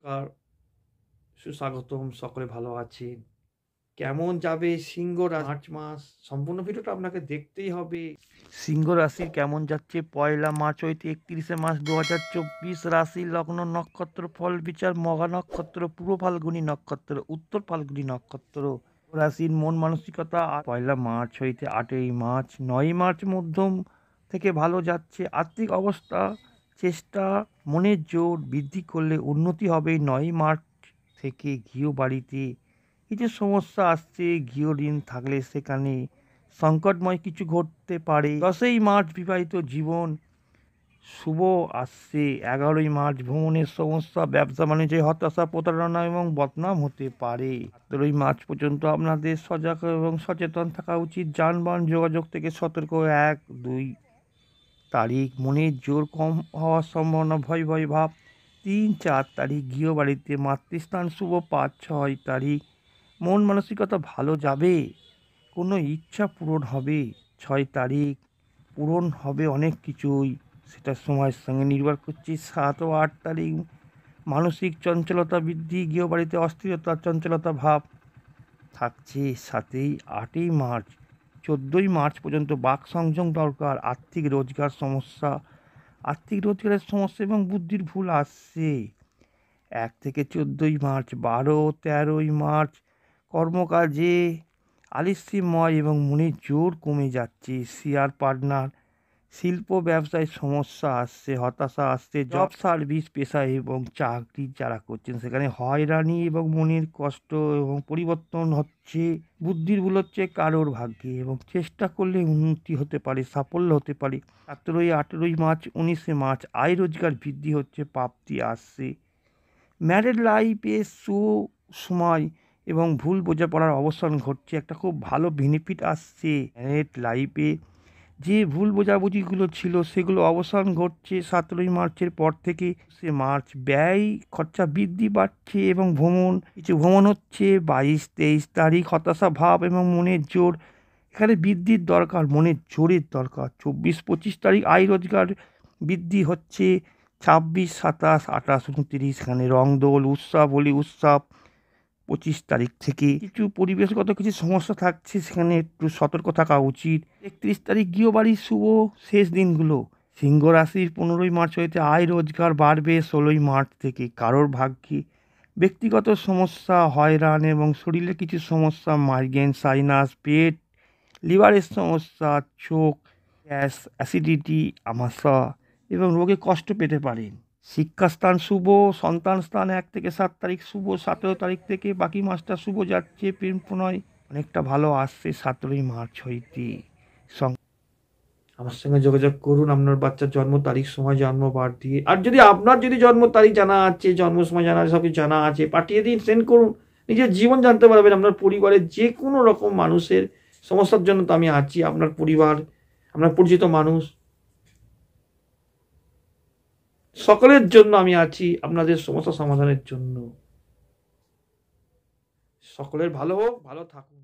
নমস্কার, সুস্বাগতম। সকলে ভালো আছেন? কেমন যাবে সিংহ মার্চ মাস? সম্পূর্ণ ভিডিওটা আপনাকে দেখতেই হবে। সিংহ রাশির কেমন যাচ্ছে 1 মার্চ হইতে 31 মার্চ 2024, রাশি লগ্ন নক্ষত্র ফল বিচার মঘা নক্ষত্র, পূর্ব ফাল্গুনী নক্ষত্র, উত্তর ফাল্গুনী নক্ষত্র। রাশির মন মানসিকতা 1 মার্চ হইতে 8 মার্চ, 9 মার্চ মধ্যম থেকে ভালো যাচ্ছে। আর্থিক অবস্থা চেষ্টা মনের জোর বৃদ্ধি করলে উন্নতি হবে। 9 মার্চ থেকে গৃহবাড়িতে কিছু সমস্যা আসছে, গৃহ ঋণ থাকলে সেখানে সংকটময় কিছু ঘটতে পারে। 10 মার্চ বিবাহিত জীবন শুভ আসছে। 11 মার্চ ভ্রমণের সমস্যা, ব্যবসা বাণিজ্যে হতাশা, প্রতারণা এবং বদনাম হতে পারে। 17 মার্চ পর্যন্ত আপনাদের সজাগ এবং সচেতন থাকা উচিত। যানবাহন যোগাযোগ থেকে সতর্ক। 1-2 তারিখ মনের জোর কম হওয়ার সম্ভাবনা, ভয় ভয় ভাব। 3-4 তারিখ গৃহবাড়িতে মাতৃস্থান শুভ। 5-6 তারিখ মন মানসিকতা ভালো যাবে, কোনো ইচ্ছা পূরণ হবে। 6 তারিখ পূরণ হবে অনেক কিছুই, সেটা সময়ের সঙ্গে নির্ভর করছে। 7 ও 8 তারিখ মানসিক চঞ্চলতা বৃদ্ধি, গৃহবাড়িতে অস্থিরতা চঞ্চলতা ভাব থাকছে। 8ই মার্চ 14 মার্চ পর্যন্ত বাক সংযম দরকার। আর্থিক রোজগারের সমস্যা এবং বুদ্ধির ভুল আসছে। 1 থেকে 14 মার্চ, 12-13 মার্চ কর্মকাজে আলস্যময় এবং মনের জোর কমে যাচ্ছে। শেয়ার পার্টনার শিল্প ব্যবসায় সমস্যা আসছে, হতাশা আসছে। জব সার্ভিস পেশা এবং চাকরি যারা করছেন সেখানে হয়রানি এবং মনের কষ্ট এবং পরিবর্তন হচ্ছে। বুদ্ধির ভুল হচ্ছে কারোর ভাগ্যে, এবং চেষ্টা করলে উন্নতি হতে পারে, সাফল্য হতে পারে। 17-18 মার্চ, 19 মার্চ আয় রোজগার বৃদ্ধি হচ্ছে, প্রাপ্তি আসছে। ম্যারেড লাইফে সময় এবং ভুল বোঝাপড়ার অবসান ঘটছে। একটা খুব ভালো বেনিফিট আসছে। ম্যারেড লাইফে যে ভুল বোঝাবুঝিগুলো ছিল সেগুলো অবসান ঘটছে 17 মার্চের পর থেকে। মার্চ ব্যয় খরচা বৃদ্ধি পাচ্ছে এবং কিছু ভ্রমণ হচ্ছে। 22-23 তারিখ হতাশা ভাব এবং মনের জোর, এখানে বৃদ্ধির দরকার, মনের জোরের দরকার। 24-25 তারিখ আয় রোজগার বৃদ্ধি হচ্ছে। 26, 27, 28, 29 এখানে রংদোল উৎসব। 25 তারিখ থেকে কিছু পরিবেশগত কিছু সমস্যা থাকছে, সেখানে একটু সতর্ক থাকা উচিত। 31 তারিখ গৃহবাড়ির শুভ শেষ দিনগুলো। সিংহ রাশির 15 মার্চ হইতে আয় রোজগার বাড়বে। 16 মার্চ থেকে কারোর ভাগ্যে ব্যক্তিগত সমস্যা, হয়রান এবং শরীরে কিছু সমস্যা, মাইগ্রেন, সাইনাস, পেট, লিভারের সমস্যা, চোখ, গ্যাস, অ্যাসিডিটি, আমাশা এবং রোগে কষ্ট পেতে পারেন। শিক্ষাস্থান শুভ, সন্তান স্থান 1 থেকে 7 তারিখ শুভ। 17 তারিখ থেকে বাকি মাসটা শুভ যাচ্ছে। প্রেম প্রণয় অনেকটা ভালো আসছে 17 মার্চ হইতে। আমার সঙ্গে যোগাযোগ করুন আপনার বাচ্চার জন্ম তারিখ, সময়, জন্মবার দিয়ে। আর যদি আপনার জন্ম তারিখ জানা আছে, জন্ম সময় জানা আছে, সব কিছু জানা আছে, পাঠিয়ে দিন, সেন্ড করুন। নিজের জীবন জানতে পারবেন। আপনার পরিবারের যে কোনো রকম মানুষের সমস্যার জন্য তো আমি আছি। আপনার পরিবার, আপনার পরিচিত মানুষ, সকলের জন্য আমি আছি, আপনাদের সমস্যা সমাধানের জন্য। সকলের ভালো হোক, ভালো থাকুন।